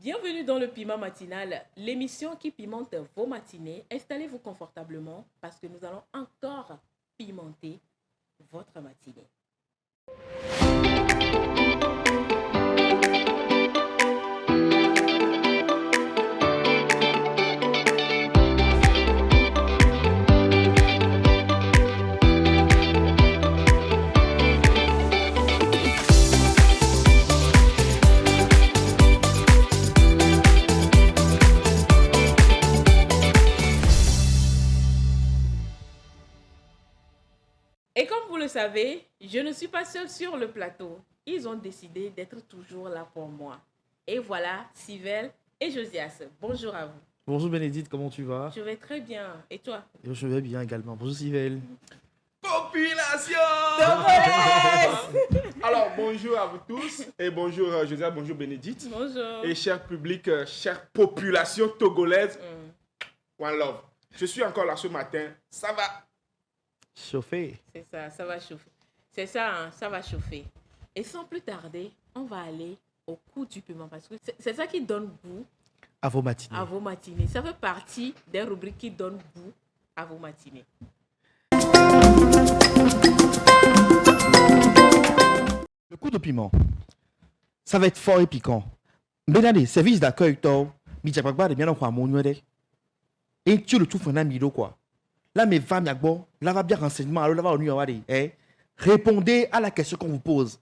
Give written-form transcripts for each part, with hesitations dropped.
Bienvenue dans le Piment Matinal, l'émission qui pimente vos matinées. Installez-vous confortablement parce que nous allons encore pimenter votre matinée. Et comme vous le savez, je ne suis pas seule sur le plateau. Ils ont décidé d'être toujours là pour moi. Et voilà, Cybèle et Josias. Bonjour à vous. Bonjour Bénédicte, comment tu vas? Je vais très bien. Et toi? Je vais bien également. Bonjour Cybèle. Population. Alors, bonjour à vous tous. Et bonjour Josias, bonjour Bénédicte. Bonjour. Et cher public, chère population togolaise. One love. Je suis encore là ce matin. Ça va? Chauffé. C'est ça va chauffer. C'est ça, hein, ça va chauffer. Et sans plus tarder, on va aller au coup du piment parce que c'est ça qui donne goût À vos matinées. à vos matinées. Ça fait partie des rubriques qui donnent goût à vos matinées. Le coup de piment. Ça va être fort et piquant. Bénadé, service d'accueil, toi. Midjabagba de bien en monuede. Et tu le trouves un ami quoi. Là, mes femmes, là, va bien renseignement. Alors, là, va au nuit, répondez à la question qu'on vous pose.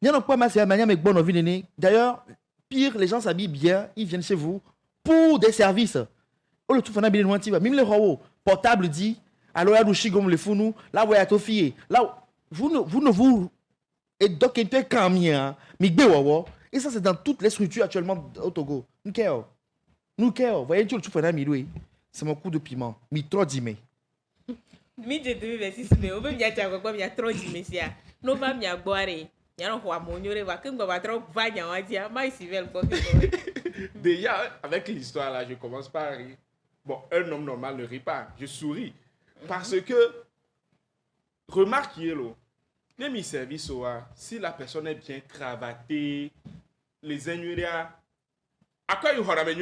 Bien en quoi, c'est la manière, mais bonne envie, d'ailleurs, pire, les gens s'habillent bien, ils viennent chez vous pour des services. Oh, le tout, on a bien loin, même les rois, portable dit, alors, là, nous, comme les fous, nous, là, vous êtes au fier. Là, vous ne vous. Et donc, il était quand même, et ça, c'est dans toutes les structures actuellement au Togo. Nous, voyez, tu le tout, on a mis, c'est mon coup de piment. Mi trop d'imé. Mi de 2026 mais au même il y a trop d'immédiat. Nous va m'y boire. Il y a un roi monyoré va que va trop va y a dire mais Cybèle quoi. Déjà, avec l'histoire là, je commence par rire. Bon, un homme normal ne rit pas. Je souris. Parce que, remarquez-le, même service, si la personne est bien cravatée, les ingrédients, à quoi il y aura des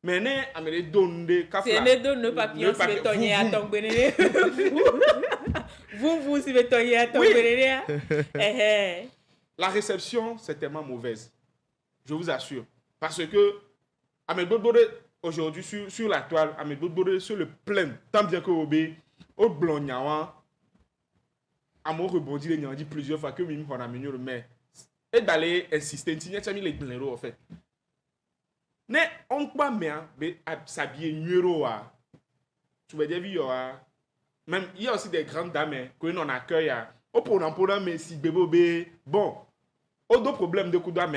mais ne amène donner c'est ne donne papillon si bétonnier à ton bénéné. Vous si bétonnier à ton bénéné. La réception c'est tellement mauvaise. Je vous assure parce que Ahmed Bodbode aujourd'hui sur la toile, Ahmed Bodbode sur le plein tant bien que obé au blanc nyawa à mon rebondi les dit plusieurs fois que mime on a mené le mais et d'aller insister tu n'as mis les blancs en fait. Ne on pas bien s'habiller numéro a tu veux dire même il y a aussi des grandes dames que l'on accueille au pour mais si bébé bon d'autres problèmes de coup d'âme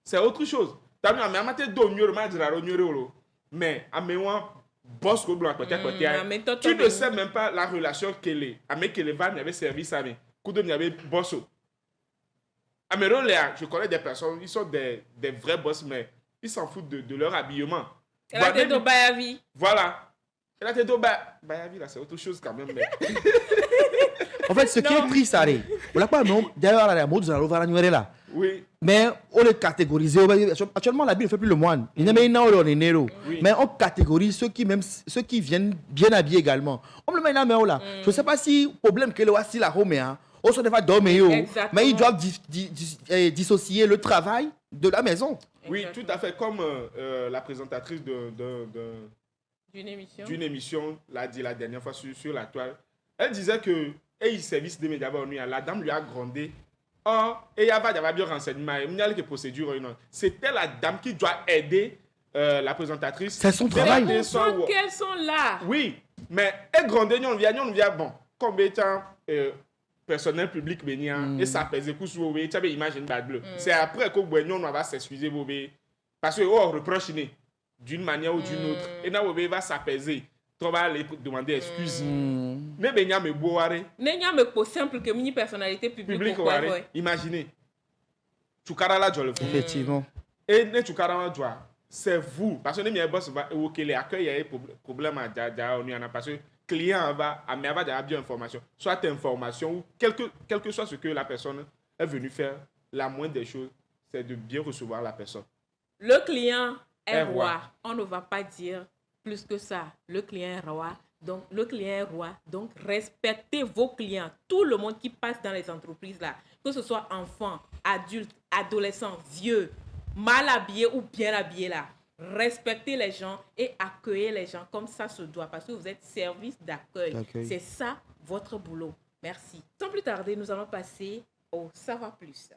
c'est autre chose t'as vu mais amateur do numéro mais améwa boss ko blanc peut-être tu ne sais même pas la relation qu'elle est avec les vannes avait service à mais coup de avait boss améro je connais des personnes ils sont des vrais boss mais ils s'en foutent de leur habillement. Elle a tête au bayavi. Voilà. Elle a tête au bayavi, là, c'est autre chose quand même. Mais... En fait, ce qui est triste, c'est que d'ailleurs, la mode de là. Oui. Mais on les catégorise. Actuellement, la Bible ne fait plus le moine. Il n'est mais on catégorise ceux qui viennent bien habillés également. On le met là, mais là. Je ne sais pas si le problème que le voici la Roméa. On se fait dormir, mais ils doivent dissocier le travail de la maison. Oui, tout à fait. Comme la présentatrice d'une émission l'a dit la dernière fois sur la toile. Elle disait que il service des médias, la dame lui a grondé. Oh, et il y avait bien renseignement. Il y a des procédures. C'était la dame qui doit aider la présentatrice. C'est son travail. Qu'elles sont là. Oui, mais elle grondait, on vient, bon, combien de temps personnel public bénien et ça pèse coup sur tu as imagine bad bleu. C'est après que on va s'excuser parce que reproche d'une manière ou d'une autre et là va s'apaiser. Tu vas aller demander excuse. Mais bénia me boire. N'ayant me pour simple que mini personnalité publique imaginez. Tukara la joie le fond. Effectivement. Et ne tukara la joie, c'est vous parce que les boss va évoquer les accueils et problème à parce que client va bien information, soit information ou quel que soit ce que la personne est venue faire, la moindre des choses, c'est de bien recevoir la personne. Le client est Est roi. roi. On ne va pas dire plus que ça. Le client est roi. Donc, le client est roi. Donc, respectez vos clients. Tout le monde qui passe dans les entreprises là, que ce soit enfants, adultes, adolescents, vieux, mal habillés ou bien habillés là, respectez les gens et accueillez les gens comme ça se doit parce que vous êtes service d'accueil. D'accueil. C'est ça votre boulot. Merci. Sans plus tarder, nous allons passer au Savoir Plus.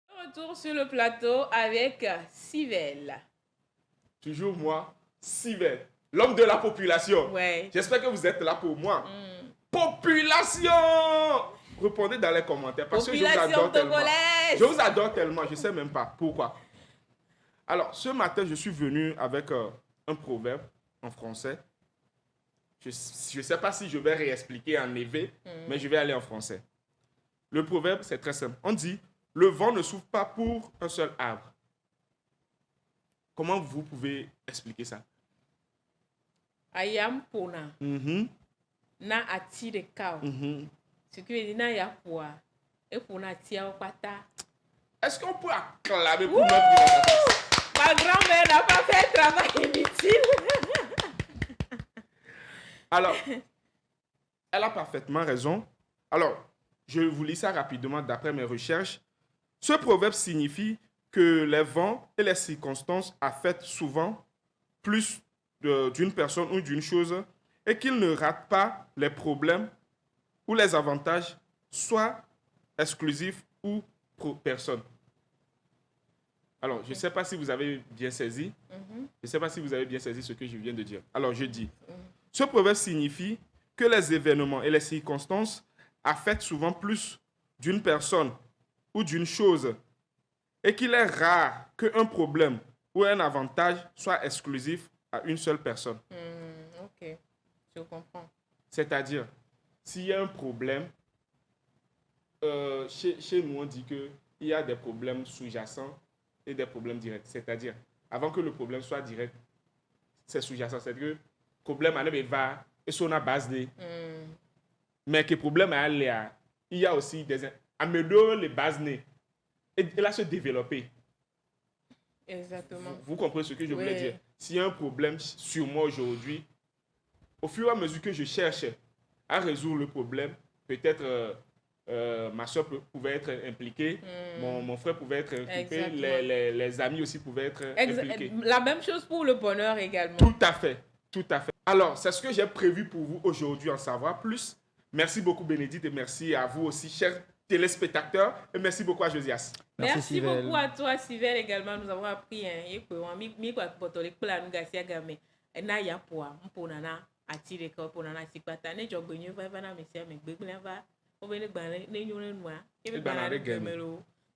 Retour sur le plateau avec Civelle. Toujours moi, Sylvain, l'homme de la population. Ouais. J'espère que vous êtes là pour moi. Population! Répondez dans les commentaires parce que je vous Population adore tellement. togolaise. Je vous adore tellement, je ne sais même pas pourquoi. Alors, ce matin, je suis venu avec un proverbe en français. Je ne sais pas si je vais réexpliquer en éveil, mais je vais aller en français. Le proverbe, c'est très simple. On dit, le vent ne souffle pas pour un seul arbre. Comment vous pouvez expliquer ça? Ayam pona. Mhm, Na ati de kao. mhm. Ce qui veut dire na ya poa. Et pona ati ya pata. Est-ce qu'on peut acclamer pour notre... Ma grand-mère n'a pas fait un travail inutile. Alors, elle a parfaitement raison. Alors, je vous lis ça rapidement d'après mes recherches. Ce proverbe signifie que les vents et les circonstances affectent souvent plus d'une personne ou d'une chose et qu'ils ne ratent pas les problèmes ou les avantages, soit exclusifs ou pour personne. Alors, je ne sais pas si vous avez bien saisi. Je ne sais pas si vous avez bien saisi ce que je viens de dire. Alors, je dis, ce proverbe signifie que les événements et les circonstances affectent souvent plus d'une personne ou d'une chose et qu'il est rare qu'un problème ou un avantage soit exclusif à une seule personne. Ok, je comprends. C'est-à-dire, s'il y a un problème, chez nous, on dit qu'il y a des problèmes sous-jacents et des problèmes directs. C'est-à-dire, avant que le problème soit direct, c'est sous-jacent. C'est-à-dire que le problème va et son base de. Mais que le problème il y a aussi des améliorer les bases et là se développer. Exactement. Vous comprenez ce que je voulais Oui. dire? S'il y a un problème sur moi aujourd'hui, au fur et à mesure que je cherche à résoudre le problème, peut-être ma soeur pouvait être impliquée, mon frère pouvait être impliqué, Exactement. les amis aussi pouvaient être impliqués. La même chose pour le bonheur également. Tout à fait, tout à fait. Alors, c'est ce que j'ai prévu pour vous aujourd'hui en savoir plus. Merci beaucoup Bénédicte et merci à vous aussi, chers téléspectateurs, et merci beaucoup à Josias. Merci Civelle. beaucoup à toi, Civelle, également. Nous avons appris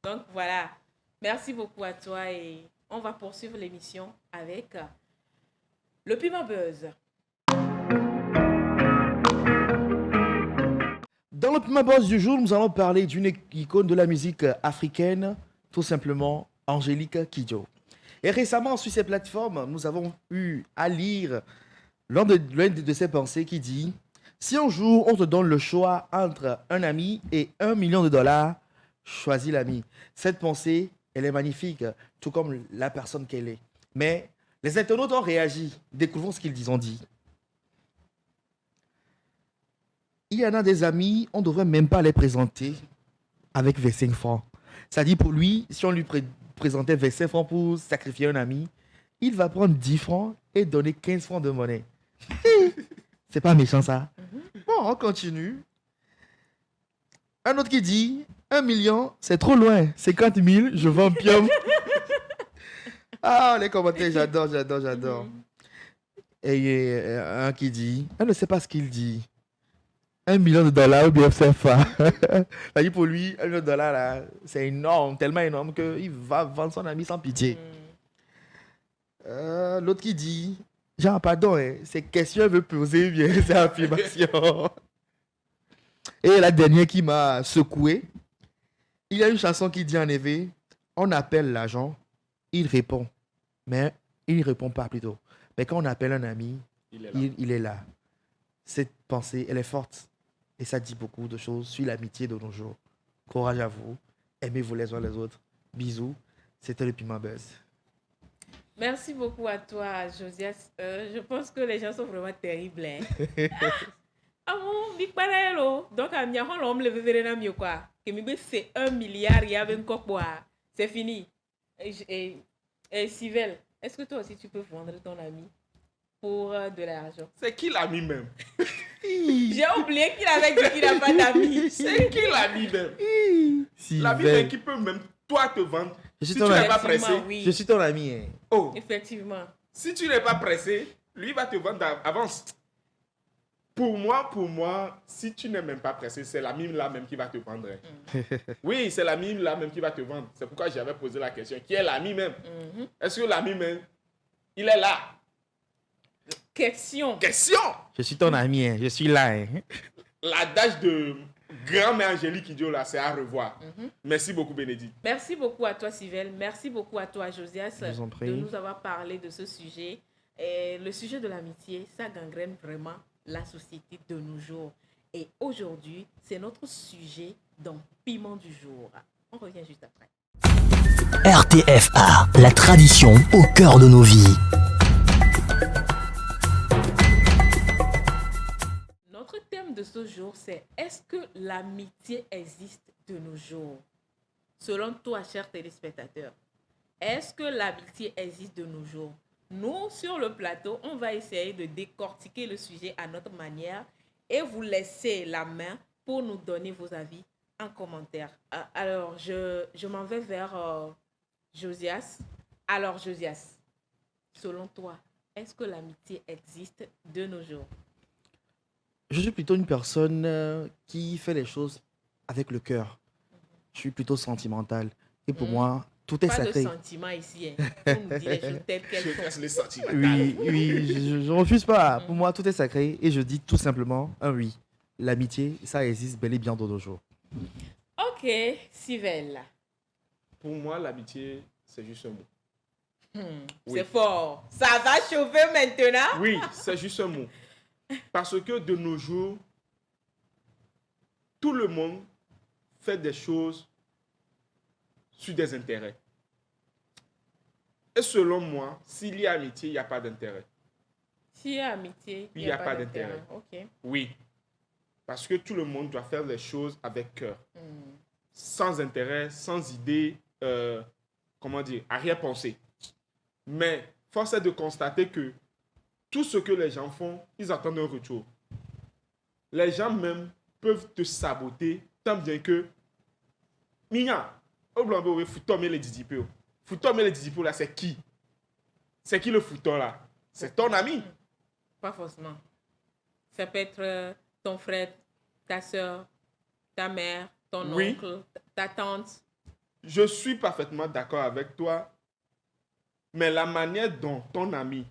Donc voilà, merci beaucoup à toi et on va poursuivre l'émission avec le Piment Buzz. Dans le Piment Buzz du jour, nous allons parler d'une icône de la musique africaine, tout simplement Angélique Kidjo. Et récemment, sur ces plateformes, nous avons eu à lire l'un de ses pensées qui dit « Si un jour on te donne le choix entre un ami et $1 million, choisis l'ami. » Cette pensée, elle est magnifique, tout comme la personne qu'elle est. Mais les internautes ont réagi. Découvrons ce qu'ils ont dit. Il y en a des amis, on ne devrait même pas les présenter avec 25 francs. C'est-à-dire pour lui, si on lui présentait 25 francs pour sacrifier un ami, il va prendre 10 francs et donner 15 francs de monnaie. C'est pas méchant ça. Bon, on continue. Un autre qui dit, 1 million, c'est trop loin. 50 000, je vends pium. Ah, les commentaires, j'adore. Et il y a un qui dit, elle ne sait pas ce qu'il dit. $1 million ou bien CFA. C'est-à-dire pour lui, $1 million, là, c'est énorme, tellement énorme qu'il va vendre son ami sans pitié. L'autre qui dit, genre, pardon, c'est question, elle veut poser bien ses affirmations. Et la dernière qui m'a secoué, il y a une chanson qui dit en effet, on appelle l'agent, il répond, mais il ne répond pas plutôt. Mais quand on appelle un ami, Il est là. il est là. Cette pensée, elle est forte. Et ça dit beaucoup de choses sur l'amitié de nos jours. Courage à vous. Aimez-vous les uns les autres. Bisous. C'était le Piment Buzz. Merci beaucoup à toi, Josias. Je pense que les gens sont vraiment terribles. Hein? Ah bon, big parelo. Donc, à mi ahon l'homme le verra na mieux quoi. Que mi c'est 1 milliard, il y avait encore quoi. C'est fini. Et Sivelle, est-ce que toi aussi tu peux vendre ton ami pour de l'argent? C'est qui l'ami même? J'ai oublié qu'il avait dit qu'il n'a pas d'amis. C'est qui l'ami même? L'ami même qui peut même toi te vendre. Je suis Si ton tu n'es ami. pas pressé. Oui. Je suis ton ami. Hein. Oh, Effectivement. si tu n'es pas pressé, lui va te vendre d'avance. Pour moi, si tu n'es même pas pressé, c'est l'ami là même qui va te vendre. Oui, c'est l'ami là même qui va te vendre. C'est pourquoi j'avais posé la question. Qui est l'ami même? Est-ce que l'ami même, il est là? Question. Question! Je suis ton ami. Hein. Je suis là. Hein. L'adage de grand-mère Angélique Idio là, c'est à revoir. Merci beaucoup, Bénédicte. Merci beaucoup à toi, Sivelle. Merci beaucoup à toi, Josias, Je vous en prie. de nous avoir parlé de ce sujet. Et le sujet de l'amitié, ça gangrène vraiment la société de nos jours. Et aujourd'hui, c'est notre sujet dans Piment du jour. On revient juste après. RTFA, la tradition au cœur de nos vies. Notre thème de ce jour, c'est est-ce que l'amitié existe de nos jours? Selon toi, chers téléspectateurs, est-ce que l'amitié existe de nos jours? Nous, sur le plateau, on va essayer de décortiquer le sujet à notre manière et vous laisser la main pour nous donner vos avis en commentaire. Alors, je m'en vais vers Josias. Alors, Josias, selon toi, est-ce que l'amitié existe de nos jours? Je suis plutôt une personne qui fait les choses avec le cœur. Je suis plutôt sentimental. Et pour moi, tout est Pas sacré. de sentiments ici. Hein. On nous dit les choses telles Je qu'elles casse sont. les sentiments. Oui, je refuse pas. Pour moi, tout est sacré. Et je dis tout simplement un oui. L'amitié, ça existe bel et bien de nos jours. Ok, Sivelle. Pour moi, l'amitié, c'est juste un mot. Oui. C'est fort. Ça va chauffer maintenant. Oui, c'est juste un mot. Parce que de nos jours, tout le monde fait des choses sur des intérêts. Et selon moi, s'il y a amitié, il n'y a pas d'intérêt. S'il y a amitié, Il n'y a pas d'intérêt. Ok. Oui. Parce que tout le monde doit faire les choses avec cœur. Sans intérêt, sans idée, comment dire, arrière-pensée. Mais force est de constater que tout ce que les gens font, ils attendent un retour. Les gens même peuvent te saboter tant bien que Mignon, au blanc, fouton les didipos. Fouton les didipos là, c'est qui? C'est qui le fouton là? C'est ton ami. Pas forcément. Ça peut être ton frère, ta soeur, ta mère, ton Oui. oncle, ta tante. Je suis parfaitement d'accord avec toi. Mais la manière dont ton ami,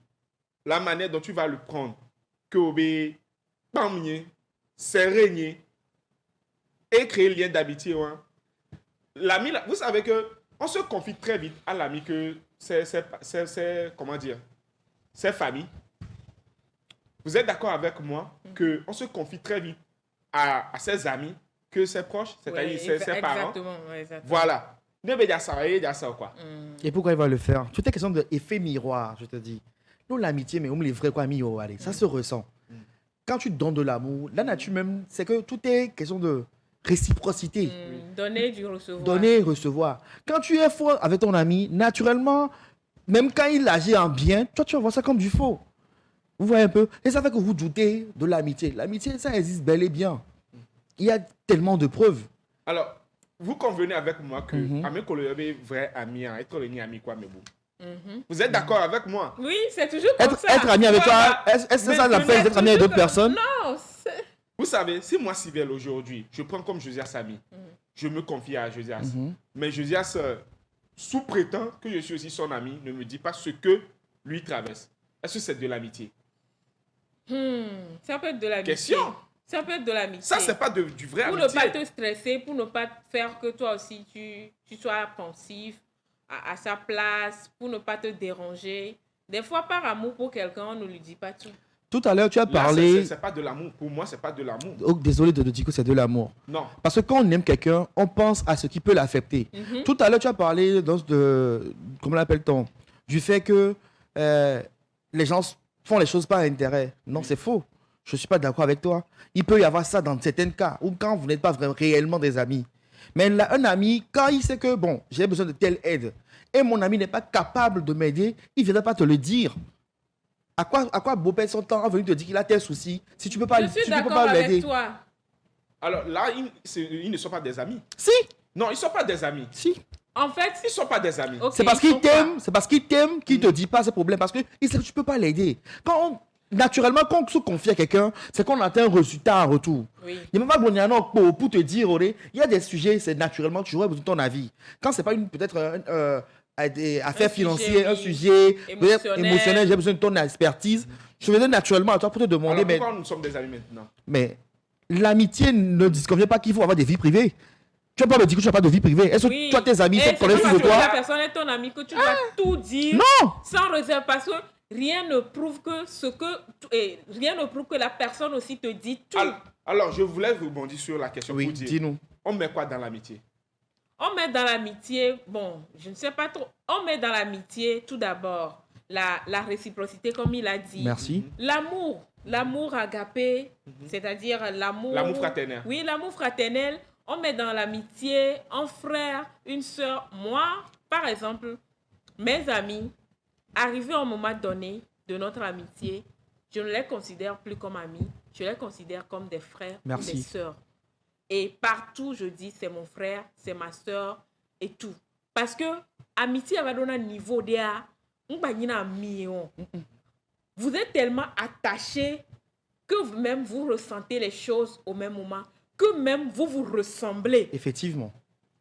la manière dont tu vas le prendre, que obé, pamnier, serré, et créer le lien d'amitié, hein. L'ami, vous savez que on se confie très vite à l'ami que c'est comment dire, c'est famille. Vous êtes d'accord avec moi que on se confie très vite à ses amis que ses proches, c'est-à-dire ses parents. Exactement, ouais, exactement. Voilà. Ne me dire ça quoi. Et pourquoi il va le faire? Tout est question d'effet miroir, je te dis. Nous, l'amitié, mais on me les vrais quoi, miroir, allez, ça se ressent. Quand tu donnes de l'amour, la nature même, c'est que tout est question de réciprocité. Donner du recevoir. Donner et recevoir. Quand tu es fort avec ton ami, naturellement, même quand il agit en bien, toi, tu vas voir ça comme du faux. Vous voyez un peu? Et ça fait que vous doutez de l'amitié. L'amitié, ça existe bel et bien. Il y a tellement de preuves. Alors, vous convenez avec moi que ami est vrai ami, être le ami quoi, mais bon. Vous êtes d'accord avec moi? Oui, c'est toujours comme ça. Être ami avec Voilà. toi, est-ce que c'est ça la Mais peine d'être ami avec d'autres personnes? Non, c'est... Vous savez, si moi, Sivelle, aujourd'hui, je prends comme Josias ami, je me confie à Josias. Mais Josias, sous prétend que je suis aussi son ami, ne me dit pas ce que lui traverse. Est-ce que c'est de l'amitié? Ça peut être de l'amitié. Question. Ça peut être de l'amitié. Ça, c'est pas du vrai Pour amitié. ne pas te stresser, pour ne pas faire que toi aussi tu sois pensif à sa place, pour ne pas te déranger. Des fois, par amour pour quelqu'un, on ne lui dit pas tout. Tout à l'heure, tu as Là, parlé... c'est pas de l'amour. Pour moi, c'est pas de l'amour. Oh, désolé de te dire que c'est de l'amour. Non. Parce que quand on aime quelqu'un, on pense à ce qui peut l'affecter. Tout à l'heure, tu as parlé comment l'appelle-t-on, du fait que les gens font les choses par intérêt. Non, c'est faux. Je ne suis pas d'accord avec toi. Il peut y avoir ça dans certains cas, ou quand vous n'êtes pas vraiment, réellement des amis. Mais là, un ami, quand il sait que, bon, j'ai besoin de telle aide, et mon ami n'est pas capable de m'aider, il ne viendra pas te le dire. À quoi beau perdre son temps à venir te dire qu'il a tel souci si tu ne peux pas l'aider? Je suis d'accord avec toi. Alors là, ils ne sont pas des amis. Si. Non, ils ne sont pas des amis. Si. En fait, Ils ne sont pas des amis. ok, C'est parce ils qu'il sont t'aime, pas- c'est parce qu'il t'aime qu'il ne te dit pas ces problèmes, parce qu'il sait que tu ne peux pas l'aider. Naturellement, quand on se confie à quelqu'un, c'est qu'on attend un résultat en retour. Oui. Il n'y a même pas besoin pour te dire, il y a des sujets, c'est naturellement que tu aurais besoin de ton avis. Quand ce n'est pas peut-être des affaires sujet, financières, un oui. sujet peut-être Émotionnel. émotionnel, j'ai besoin de ton expertise, je vais naturellement à toi pour te demander, Alors pourquoi nous sommes des amis maintenant? mais l'amitié ne disconvient pas qu'il faut avoir des vies privées. Tu ne vas pas me dire que tu n'as pas de vie privée. Est-ce Oui. que toi, tes amis Et te c'est connaissent pas sur parce que toi? la personne est ton ami que tu dois tout dire Non! sans réserve, parce que rien ne prouve rien ne prouve que la personne aussi te dit tout. Alors, je voulais rebondir sur la question Oui, pour dire, dis-nous. on met quoi dans l'amitié? On met dans l'amitié, bon, je ne sais pas trop, on met dans l'amitié tout d'abord la réciprocité, comme il a dit. Merci. L'amour agapé, c'est-à-dire l'amour... L'amour fraternel. Oui, l'amour fraternel. On met dans l'amitié un frère, une sœur. Moi, par exemple, mes amis, arrivé à un moment donné de notre amitié, je ne les considère plus comme amis, je les considère comme des frères ou Merci. des sœurs. Et partout, je dis, c'est mon frère, c'est ma sœur et tout. Parce que amitié va donner un niveau de... Vous êtes tellement attachés que vous-même, vous ressentez les choses au même moment, que même vous vous ressemblez. Effectivement.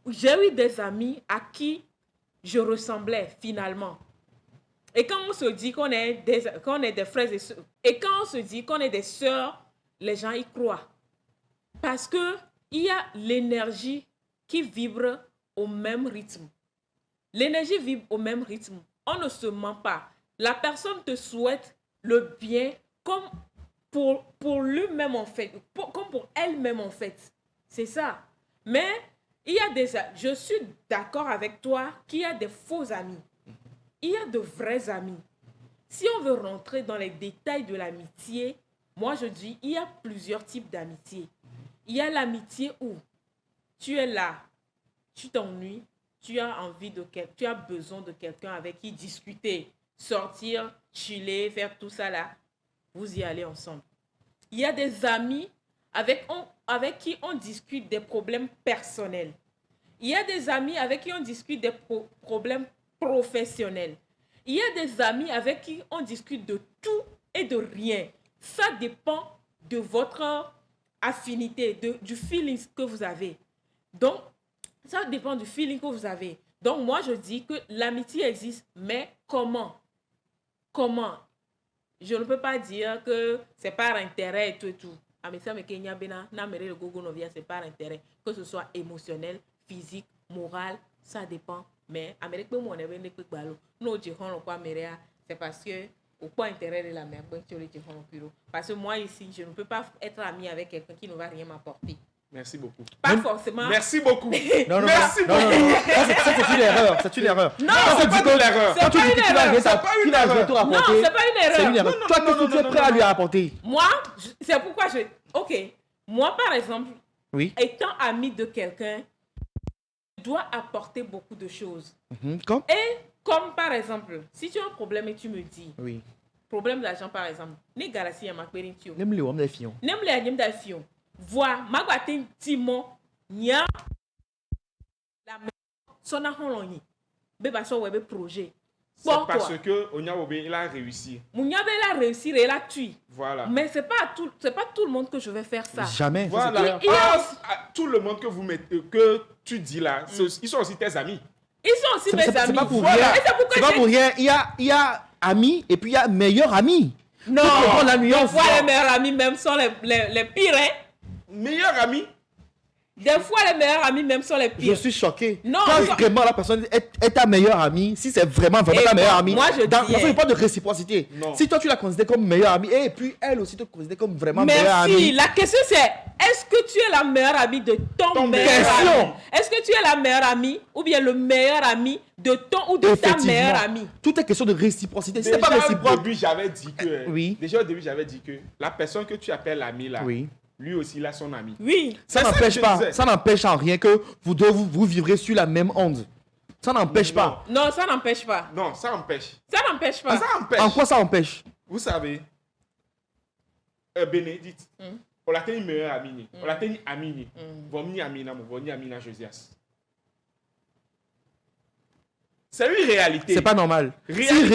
J'ai eu des amis à qui je ressemblais finalement. Et quand on se dit qu'on est des frères et sœurs, et quand on se dit qu'on est des sœurs, les gens y croient. Parce qu'il y a l'énergie qui vibre au même rythme. L'énergie vibre au même rythme. On ne se ment pas. La personne te souhaite le bien comme pour lui-même en fait, comme pour elle-même en fait. C'est ça. Mais il y a je suis d'accord avec toi qu'il y a des faux amis. Il y a de vrais amis. Si on veut rentrer dans les détails de l'amitié, moi je dis, il y a plusieurs types d'amitié. Il y a l'amitié où tu es là, tu t'ennuies, tu as besoin de quelqu'un avec qui discuter, sortir, chiller, faire tout ça là. Vous y allez ensemble. Il y a des amis avec qui on discute des problèmes personnels. Il y a des amis avec qui on discute des problèmes professionnels. Il y a des amis avec qui on discute de tout et de rien. Ça dépend de votre affinité, du feeling que vous avez. Donc, ça dépend du feeling que vous avez. Donc, moi, je dis que l'amitié existe, mais comment? Comment? Je ne peux pas dire que c'est par intérêt et tout et tout. C'est par intérêt. Que ce soit émotionnel, physique, moral, ça dépend. Mais c'est parce que au point intérêt de la mère. Parce que moi ici, je ne peux pas être ami avec quelqu'un qui ne va rien m'apporter. Merci beaucoup. Pas forcément. Merci beaucoup. Non, Merci non, beaucoup. non. Ça, c'est une erreur. C'est une erreur. Non, c'est pas de l'erreur. Quand tu dis que tu vas C'est pas une erreur. tout Non, rapporter, c'est pas une erreur. c'est une erreur. Non, Toi, non, qu'est-ce que tu es non, prêt à lui rapporter? Moi, c'est pourquoi Ok, moi par exemple, Oui. étant ami de quelqu'un, je dois apporter beaucoup de choses. Comme? Et comme par exemple, si tu as un problème et tu me dis, Oui. problème d'argent par exemple, ne garasi ya makperi ntio. N'aime les hommes des filles. Nem le anyem da fion. Vois, magwatin timo nya la sona honloni. Beba so webe projet. C'est parce que Onyaobe, il a réussi. Mounyabe il a réussi et il a tué. Voilà. Mais c'est pas tout le monde que je vais faire ça. Jamais. ça, c'est Voilà. clair. Il y a Tout le monde que tu dis là, ils sont aussi tes amis. Ils sont aussi mes C'est amis. pas pour Voilà. rien. Et c'est pourquoi C'est pas pour rien. Il y a amis et puis il y a meilleurs amis. Non, Faut comprendre la nuance. des fois les meilleurs amis même sont les pires. Hein? Meilleur ami. Des fois, les meilleurs amis même sont les Je pires. suis choqué. Non, Quand non. vraiment la personne est ta meilleure amie, si c'est vraiment Et ta meilleure amie, moi, je dans dis, il n'y a pas de réciprocité. Non. Si toi tu la considères comme meilleure amie, et puis elle aussi te considère comme vraiment meilleure Merci. amie. La question c'est, est-ce que tu es la meilleure amie de ton meilleur question. ami? Est-ce que tu es la meilleure amie ou bien le meilleur ami de ton ou de ta Effectivement, meilleure amie? tout est question de réciprocité. Si c'est Déjà, pas au réciproque, début, j'avais dit que... Oui. Déjà, au début, j'avais dit que la personne que tu appelles ami, là, oui. lui aussi, il a son ami. Oui. Ça C'est ça n'empêche que je pas, disais. ça n'empêche en rien que vous vivrez sur la même onde. Ça n'empêche pas. Non, ça n'empêche pas. Non, ça empêche. Ça n'empêche pas. Ça empêche. En quoi ça empêche? Vous savez, Bénédicte, on l'a tenu meilleur ami. On l'a tenu ami. Vomni amina, vomni amina Josias. C'est une réalité. C'est pas normal. Réalité,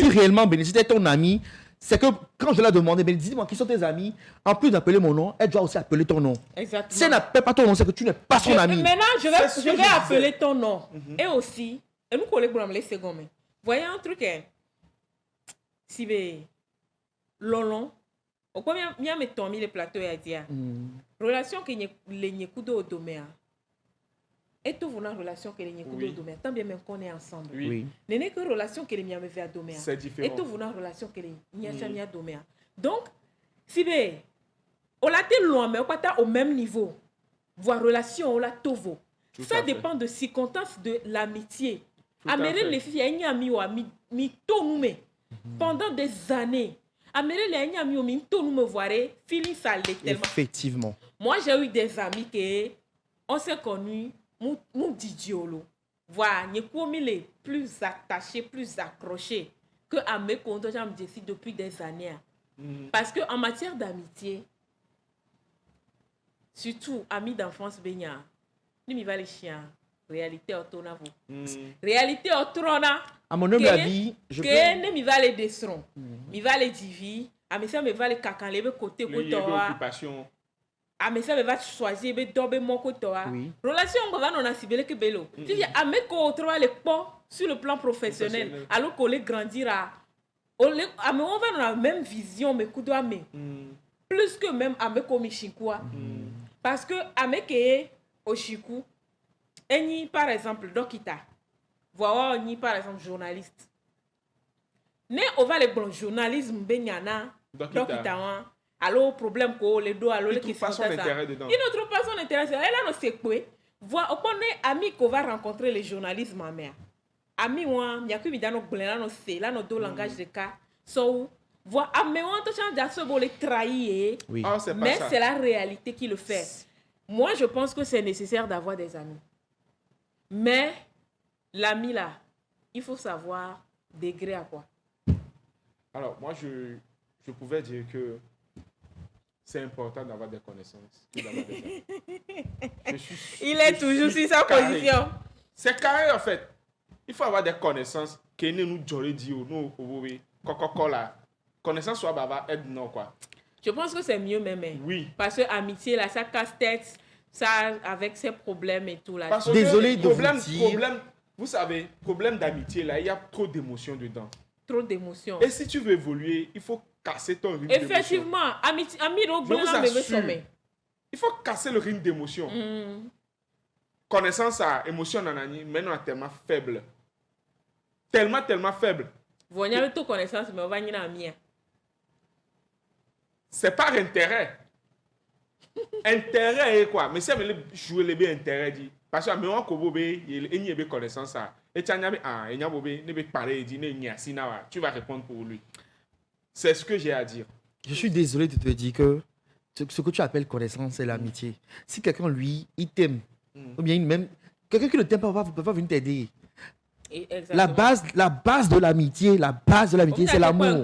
Si réellement Bénédicte est ton ami, c'est que quand je l'ai demandé, Bénédicte, dis-moi qui sont tes amis, en plus d'appeler mon nom, elle doit aussi appeler ton nom. Exactement. Si elle n'appelle pas ton nom, c'est que tu n'es pas son ami. Maintenant, je C'est ce vais, que je vais je appeler disais. ton nom. Et aussi, et nous collègues pour me laisser gommer. Voyez un truc, hein. Si bé, lolon, au quoi bien me tomber les plateaux et dire, relation que les nyekudo au domaine. Et tout vous une relation que les nyekudo Oui. au domaine. Tant bien même qu'on est ensemble. Oui. Oui. Ce n'est que relation que les miens me fait à domaine. C'est différent. Et tout vous une relation que les nyekudo à domaine. Donc, si bé, on l'a été loin, mais on pas au même niveau. Voir relation, on l'a tout vaut. Tout Ça à fait. dépend de circonstances de l'amitié. Tout à Améré fait. les filles, il y a un ami ou ami, mi tout nous met. Pendant des années. Améré les amis ou mi tout nous me voir, feeling ça l'est tellement. Effectivement. Moi, j'ai eu des amis qui, on s'est connus, mon didiolo. Voilà, nous sommes les plus attachés, plus accrochés que à mes comptes, j'en dis depuis des années. Parce que en matière d'amitié, surtout amis d'enfance baignard, nous va les chiens. Réalité autonome. Réalité autonome. À mon humble avis, je peux... Que ne mi va les desserons. Mi va les divi. À mes me va les cacan lever côté Il y a une côté. occupation. À mes me va choisir be dobe mon côté. Oui. Relation on va non asibele que bello. Si à mes ko trouver les pots sur le plan professionnel, Professionnel. alors qu'on les grandira. On va dans la même vision mais coup doit mais plus que même à mes comme chikwa. Parce que à mes que au chikou et par exemple dokita. Voilà, ni par exemple journaliste. Ne on va les bons journalisme benyana dokita wan. Allo problème ko les do allo Il les trouve qui pas son intérêt dedans. Il ne trouve pas son intérêt. Elle a no c'est quoi? Voilà, on est ami qu'on va rencontrer les journalistes ma mère. Ami wan, ya ku mi dano gblena no c'est là no do langage de cas. So voilà, ami wan to change d'asso bo les trahir. Oui. Ah, c'est pas Mais ça. c'est la réalité qui le fait. Moi, je pense que c'est nécessaire d'avoir des amis. Mais l'ami là, il faut savoir degré à quoi. Alors, moi, je pouvais dire que c'est important d'avoir des connaissances et d'avoir des amis. Il est toujours sur sa position. C'est carré, en fait. Il faut avoir des connaissances que nous j'aurais dit, nous, oui, là. Connaissance soit baba, aide non, quoi. Je pense que c'est mieux même. Oui. Parce que amitié là, ça casse-tête, ça avec ses problèmes et tout là. Parce Désolé que de vous problème, dire. vous savez, problème d'amitié, là, il y a trop d'émotions dedans. Trop d'émotions. Et si tu veux évoluer, il faut casser ton rythme d'émotion. Effectivement, ami Je vous assure. Il faut casser le rythme d'émotion. Connaissance à émotion nanani, maintenant est tellement faible. Tellement faible. Vous avez toute connaissance, mais on va y aller. C'est par intérêt. Intérêt est quoi? Mais si on joue les bien intérêt dit. Parce que on kobo il y a connaissance ça. Et tu as il y a bobé ne parler dit tu vas répondre pour lui. C'est ce que j'ai à dire. Je suis désolé de te dire que ce que tu appelles connaissance, c'est l'amitié. Si quelqu'un, lui, il t'aime, ou bien même quelqu'un qui ne t'aime pas peut pas venir t'aider. La base de l'amitié, c'est l'amour.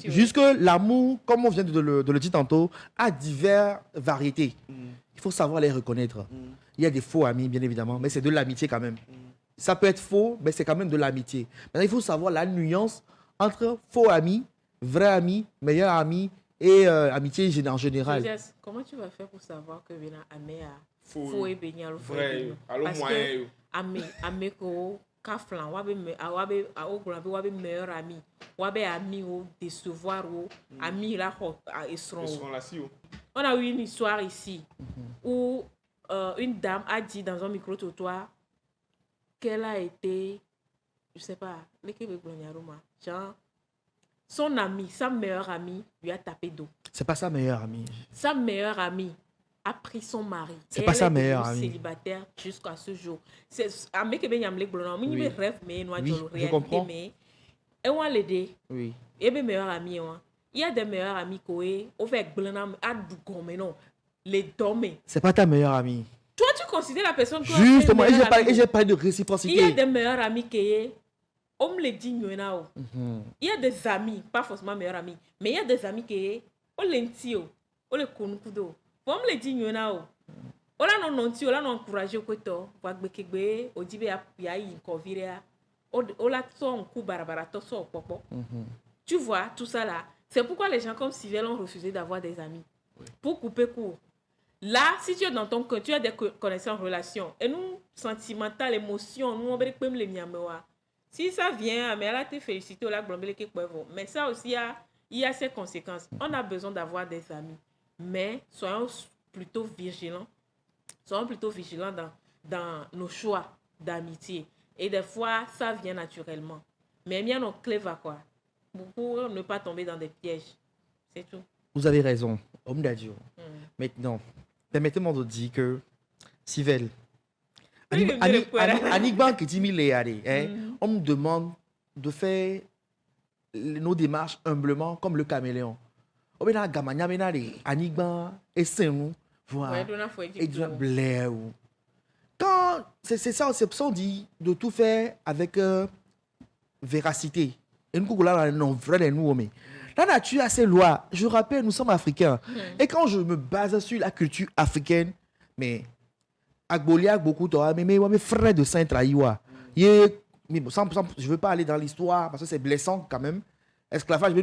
Jusque l'amour, comme on vient de le dire tantôt, a diverses variétés. Il faut savoir les reconnaître. Il y a des faux amis, bien évidemment, mais c'est de l'amitié quand même. Ça peut être faux, mais c'est quand même de l'amitié. Maintenant, il faut savoir la nuance entre faux amis, vrai ami, meilleur ami et amitié en général. Comment tu vas faire pour savoir que Bena Amé a Faux. faux et Bena le Vrai. Alors Parce moyen. que Amé ko kaflan wabe meilleur ami wabe ami ou décevoir ou ami là et Ils seront sont là si. On a eu une histoire ici où une dame a dit dans un micro-trottoir qu'elle a été, je sais pas, genre, son amie, sa meilleure amie, lui a tapé d'eau. C'est pas sa meilleure amie. Sa meilleure amie a pris son mari. C'est pas sa meilleure amie. amie. Célibataire jusqu'à ce jour. C'est un mec qui est bien blonde. Oui. Rêve mais noir Je comprends. mais et on l'aider. Oui. Et mes meilleures amies il y a des meilleures amies qui ont fait blonde à mais non, les dormer. C'est pas ta meilleure amie. Toi tu considères la personne que Justement, et j'ai parlé de réciprocité. Il y a des meilleures amies qui on me le dit il y a des amis, pas forcément meilleurs amis, mais il y a des amis qui on l'entio, on le konukudo. On me le dit on a non non on a non encouragé ko to wa gbekegbe odibe ya yi ko virea on la so un coup barabara to so popo. Tu vois tout ça là, c'est pourquoi les gens comme Civil ont refusé d'avoir des amis. Oui. Pour couper court. Là, si tu es dans ton cœur, tu as des connaissances en relation et nous sentimentales, émotions, nous on veut que les miamewa. Si ça vient, mais elle a été félicitée, mais ça aussi, il y a ses conséquences. On a besoin d'avoir des amis. Mais soyons plutôt vigilants. Soyons plutôt vigilants dans nos choix d'amitié. Et des fois, ça vient naturellement. Mais bien, on clé va quoi. Pour ne pas tomber dans des pièges. C'est tout. Vous avez raison. Homme d'adieu. Maintenant, permettez-moi de dire que Civil, Anigban qui dit on me demande de faire nos démarches humblement comme le caméléon. Anigban et Saint-Nous, voilà. Et Blair. Quand c'est ça, on dit de tout faire avec véracité. Et nous, là, non, vrai, nous, mais la nature a ses lois. Je rappelle, nous sommes africains. Et quand je me base sur la culture africaine, mais Agboliak, beaucoup de mes frères de Saint-Traïwa. Je ne veux pas aller dans l'histoire parce que c'est blessant quand même. Esclavage,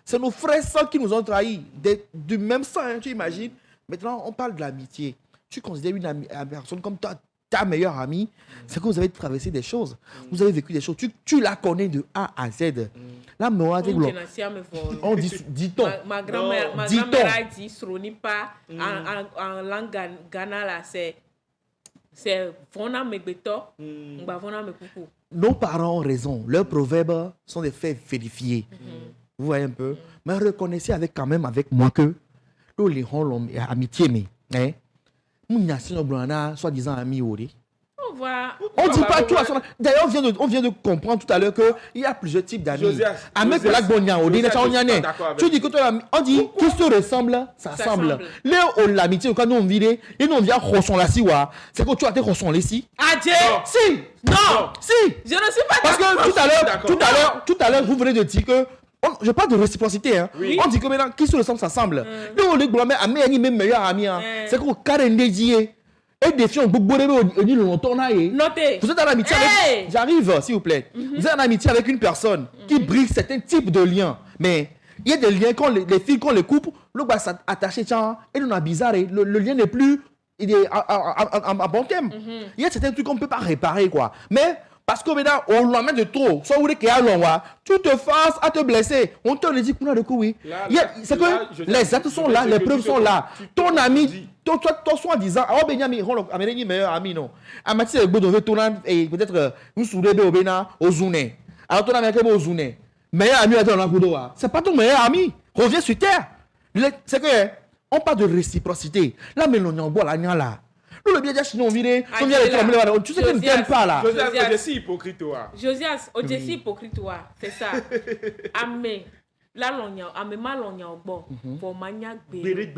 c'est nos frères sangs qui nous ont trahis. Du même sang, hein, tu imagines. Maintenant, on parle de l'amitié. Tu considères une personne comme ta meilleure amie, c'est que vous avez traversé des choses. Vous avez vécu des choses. Tu la connais de A à Z. Là, on dit-on. Ma grand-mère a dit, Sroni pas en langue Ghana, là, c'est Vona Megbeto, Vona Mekuku. Nos parents ont raison. Leurs proverbes sont des faits vérifiés. Vous voyez un peu. Mais reconnaissez quand même avec moi que nous, les amitié, mais soi-disant amis. On dit pas tout à son. D'ailleurs, on vient de comprendre tout à l'heure qu'il y a plusieurs types d'amis. Tu dis que toi, on dit qui se ressemble, ça semble. L'amitié, quand nous on vit, et nous on vient ressemble là, c'est que tu as été ressemblé ici. Adieu. Si. Non. Si. Je ne suis pas. Parce que tout à l'heure, vous venez de dire que. Je parle de réciprocité. Hein. Oui. On dit que maintenant, qui se ressemble, ça semble. Nous, on dit que mes meilleurs amis, c'est qu'on carrément dédié. Et des filles, notez. Vous êtes en amitié avec. J'arrive, s'il vous plaît. Vous êtes en amitié avec une personne qui brise certains types de liens. Mais il y a des liens, quand les filles, quand les couples, le gars s'attache, et nous, on a bizarre. Le lien n'est plus. Il est en bon thème. Il y a certains trucs qu'on ne peut pas réparer, quoi. Mais. Parce que maintenant, on l'emmène de trop. Soit vous voulez tu te forces à te blesser. On te le dit qu'on a de coup, oui. C'est que les actes sont là, les preuves sont là. Ton ami, toi soi-disant, oh Benjamin, on meilleur ami, non. Amati, c'est bon, et peut-être, nous soulevez au Bénin, au Zouné. Alors, ton ami est au Zouné. Meilleur ami, c'est pas ton meilleur ami. Reviens sur terre. C'est que, on parle de réciprocité. Là, mais l'on boit la là. Nous, le bien dire, sinon, on vient tu sais que tu ne t'aimes pas là. Josias, tu es hypocrite, toi. Josias, tu es hypocrite, toi. C'est ça. Amé, là, l'on amé mal, on y a au bord. Pour maniaque, Béré.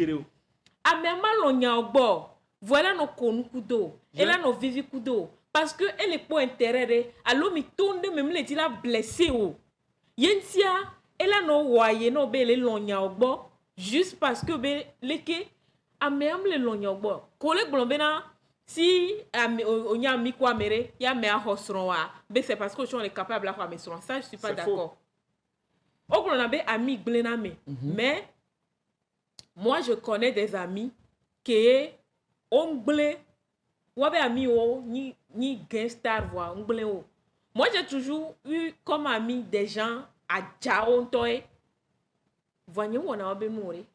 Amé mal, on y a au bord. Voilà nos konukudo. Et là, nos vivikudo. Parce que elle est pas intérêt. Alors, mi tourne, même les dit la blessé. Yentia, elle a nos voyés, nos belles, l'on y a au bord. Juste parce que, les amem le lonyogbo collègue blombena si on y a mis quoi mere y a mea hosron wa be c'est parce que on est capable d'avoir mes ça je suis pas d'accord au on a be ami glename mais moi je connais des amis qui ont blé ou be ami o ni gangster voix on blé o moi j'ai toujours eu comme ami des gens à Jaon toy voyez on a be mourir.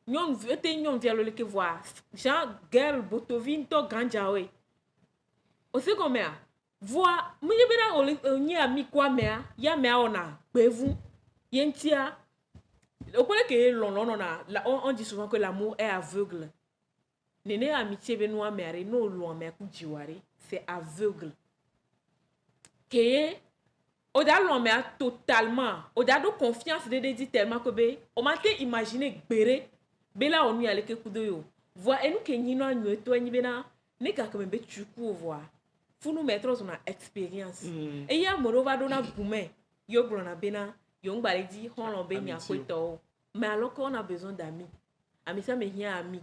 Nyon vete nyon via le que voir. Jean girl botovin to ganjawe. O se comme ya. Voix, mwenye bena onye ami kwa mea, ya mea ona bevu. Yentia. On connaît que on dit souvent que l'amour est aveugle. Nene amitié benoa mere no loin me ku jiware, c'est aveugle. Que oda loin me totalement, oda do confiance de dit tellement que be, on m'a imaginer gbere bela onu ale ke kudo yo. Voix et nous que ni no nyo to ni bena, ne ka comme be chuku voir. Faut nous mettre dans une expérience. Et ya morova dona boumen, yo blona bena, yo ngbalé di on l'on be nya kweto. Mais alors qu'on a besoin d'amis. Ami ça me rien ami.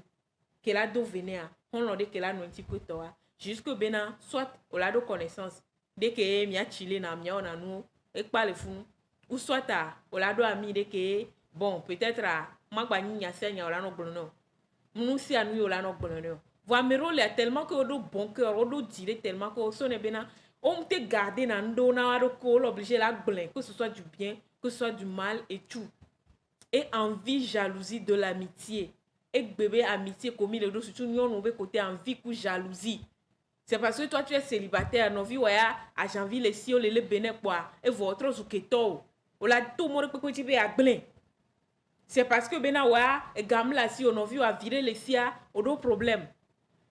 Que la do venir, on l'on dit que la non ti kweto a. Jusque bena soit au la do connaissance. Dès que mi a chillé na mi on a nous et pas le fou. Ou soit à au la do ami dès que bon peut-être à ma ba ni nya senya la no blono. Nous si à nous la no blono. Voir mes rôles est tellement que au bon cœur, au dire tellement que son est bena on te garder na ndo na wa do ko l'obliger la blin que ce soit du bien, que ce soit du mal et tout. Et envie, jalousie de l'amitié. Et bébé amitié commis le dos surtout nous on veut côté envie ou jalousie. C'est parce que toi tu es célibataire, non vie ouais à janvier les si les béné quoi et votre zuketo. On la tout monde peut que tu veux à blin. C'est parce que bena ouais gamme la si on vie à virer les si a au problème.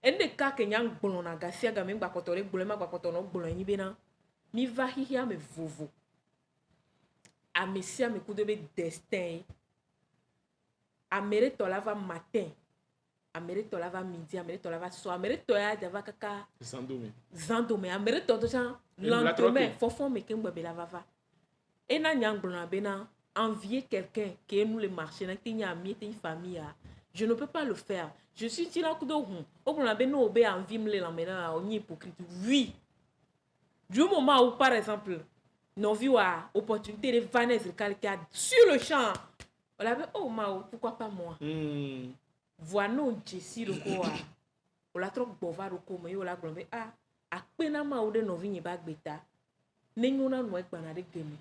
Et des cas que nyang bolona gasia gamin ba kotore bolema ba kotono boloni bena. Mi va hia me vovo. A messia me coup de destin. A mérite to lava matin. A mérite to lava midi, a mérite to lava soir, a mérite to ya dava kaka zandome, a mérite to gens lendemain fofon me ken bebe lava va. Et na nyang bolona bena envier quelqu'un qui est nous le marché na tinya ami une famille. Je ne peux pas le faire. Je suis tira kudo hum. Au bon la beno obe envie me l'emmena on y hypocrite. Oui. Du moment où par exemple nos vies a opportunité de Vanessa quelqu'un sur le champ. On avait oh mao pourquoi pas moi. Voilà non Jessie le quoi. On la trop bova le quoi mais on la glombe ah à peine ma ou de nos vies bag beta. N'engona no ek banade game.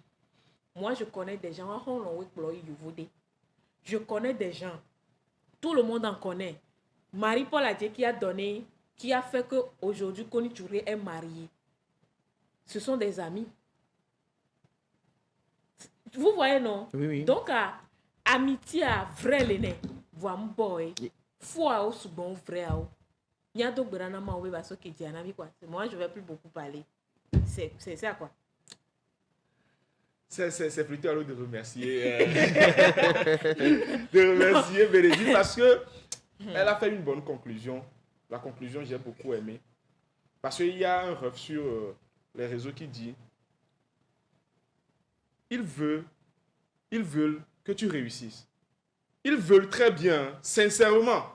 Moi je connais des gens on l'on wek bloy you je connais des gens. Tout le monde en connaît. Marie-Paul a dit qui a donné, qui a fait que aujourd'hui Koni Touré est marié. Ce sont des amis. Vous voyez non? Oui, oui. Donc amitié à vrai l'aîné. Voir mon boy. Foi au bon vrai au. Nya do brana ma obe baso ki di anabi quoi. Moi je vais plus beaucoup parler. C'est ça quoi. C'est plutôt à l'eau de remercier, de remercier Bénédicte parce que elle a fait une bonne conclusion. La conclusion, j'ai beaucoup aimé. Parce qu'il y a un ref sur les réseaux qui dit ils veulent que tu réussisses. Ils veulent très bien, sincèrement,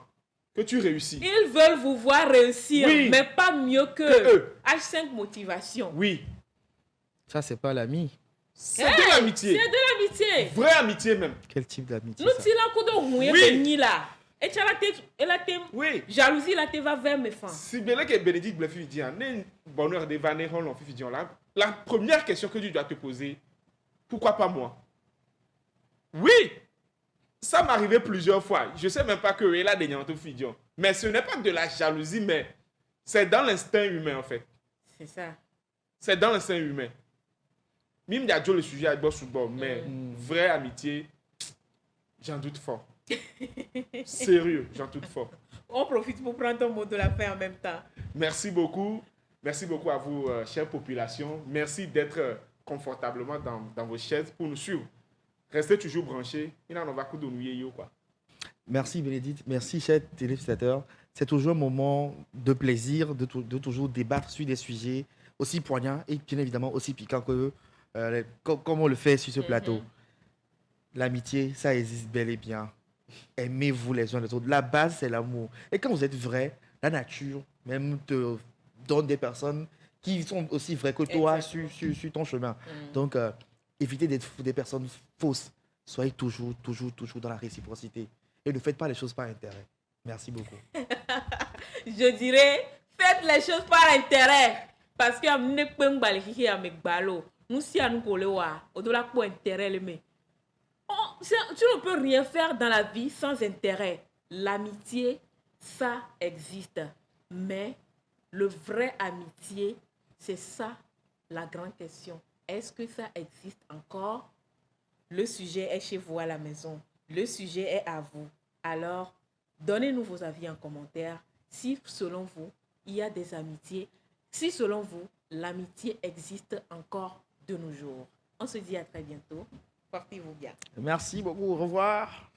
que tu réussisses. Ils veulent vous voir réussir, oui, mais pas mieux que eux. H5 motivation. Oui. Ça, c'est pas l'ami. C'est de l'amitié. C'est de l'amitié. Vraie amitié même. Quel type d'amitié Nous ça? si la coup de Oui. là. Et tu as la tête. Oui. Jalousie là te va vers mes fins. Si bien que Bénédicte Blefi dit bonheur de vanner la première question que tu dois te poser, pourquoi pas moi? Oui. Ça m'arrivait plusieurs fois. Je sais même pas que elle a des niantos fidion. Mais ce n'est pas de la jalousie, mais c'est dans l'instinct humain en fait. C'est ça. C'est dans l'instinct humain. Même il y a le sujet à boss ou bon, mais vraie amitié, j'en doute fort. Sérieux, j'en doute fort. On profite pour prendre ton mot de la fin en même temps. Merci beaucoup. Merci beaucoup à vous, chère population. Merci d'être confortablement dans vos chaises pour nous suivre. Restez toujours branchés. Il en va coup de nous quoi. Merci Bénédicte, merci chers téléspectateurs. C'est toujours un moment de plaisir de toujours débattre sur des sujets aussi poignants et bien évidemment aussi piquants que comme on le fait sur ce plateau. L'amitié, ça existe bel et bien. Aimez-vous les uns les autres. La base, c'est l'amour. Et quand vous êtes vrai, la nature même te donne des personnes qui sont aussi vraies que toi sur ton chemin. Donc, évitez d'être des personnes fausses. Soyez toujours dans la réciprocité. Et ne faites pas les choses par intérêt. Merci beaucoup. Je dirais, faites les choses par intérêt. Parce que nous si à nous pour le voir, au-delà pour intérêt le mais. Tu ne peux rien faire dans la vie sans intérêt. l'amitié, ça existe. Mais le vrai amitié, c'est ça la grande question. Est-ce que ça existe encore? Le sujet est chez vous à la maison. Le sujet est à vous. Alors, donnez-nous vos avis en commentaire. Si selon vous, il y a des amitiés, si selon vous, l'amitié existe encore de nos jours. On se dit à très bientôt. Portez-vous bien. Merci beaucoup. Au revoir.